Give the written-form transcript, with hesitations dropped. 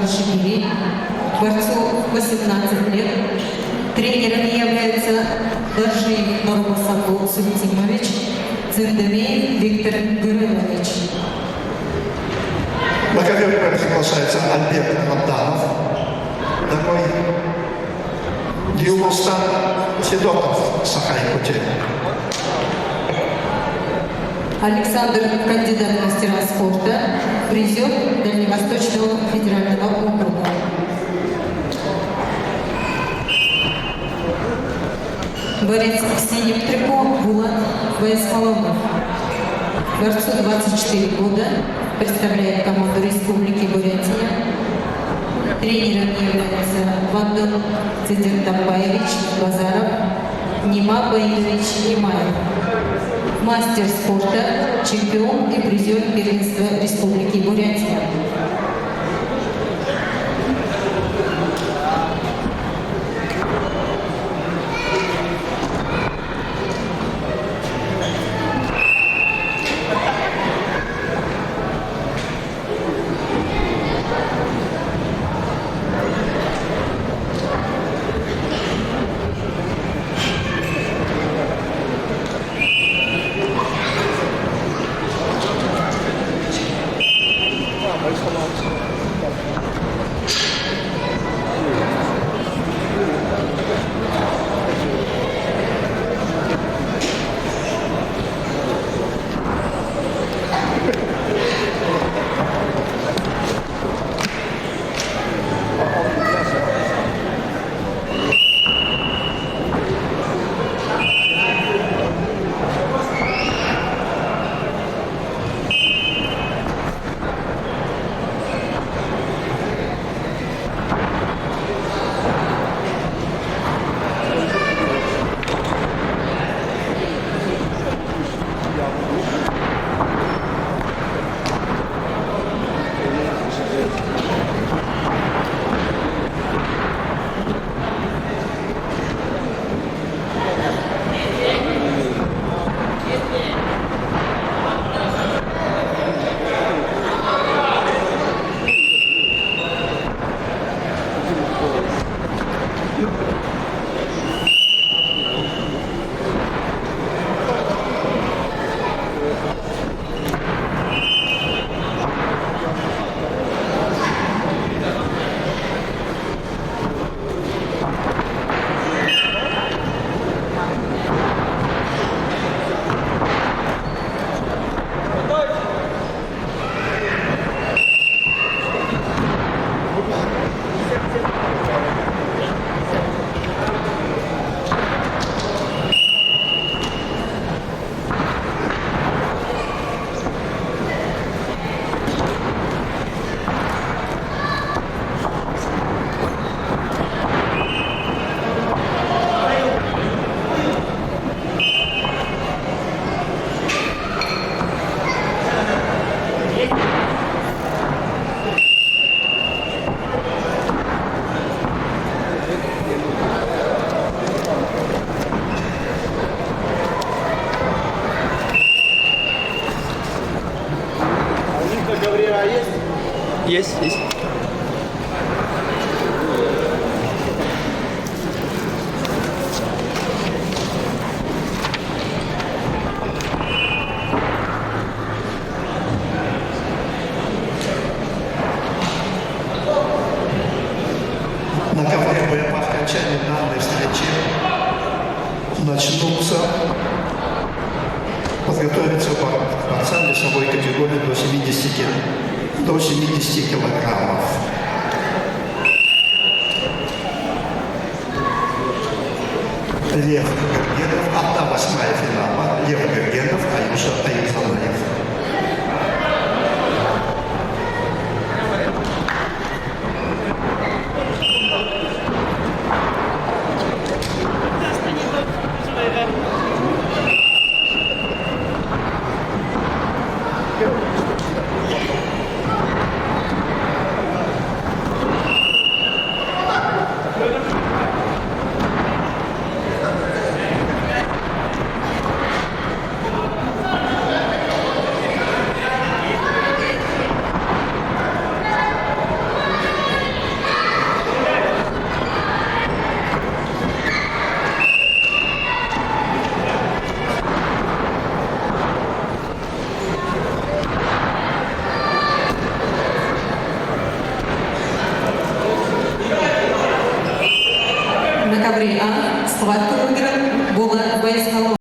Саакашвили, борцу 18 лет. Тренером является Доржиев Нурмусаул Султимович, Цендемеев Виктор Гырылович. На ковер приглашается Альберт Абданов, такой Дилустан Федотов, Сахай-Путин. Александр, кандидат в мастера спорта, призер Дальневосточного федерального округа. Борец в синем трико Булат Ваисхалонов. Борцу 24 года, представляет команду Республики Бурятия. Тренером является Вандал Цидертамбаевич Базаров, Нима Баилович Нимаев. Мастер спорта, чемпион и призер первенства Республики Бурятия. Есть. На ковре по окончании данной встречи начнутся подготовиться борцам весовой категории до 70 килограммов. Лев Гергенов, 1/8 финала. Лев Гергенов, Аюша Аюзанаев. схватку выиграл Булат Байскалов.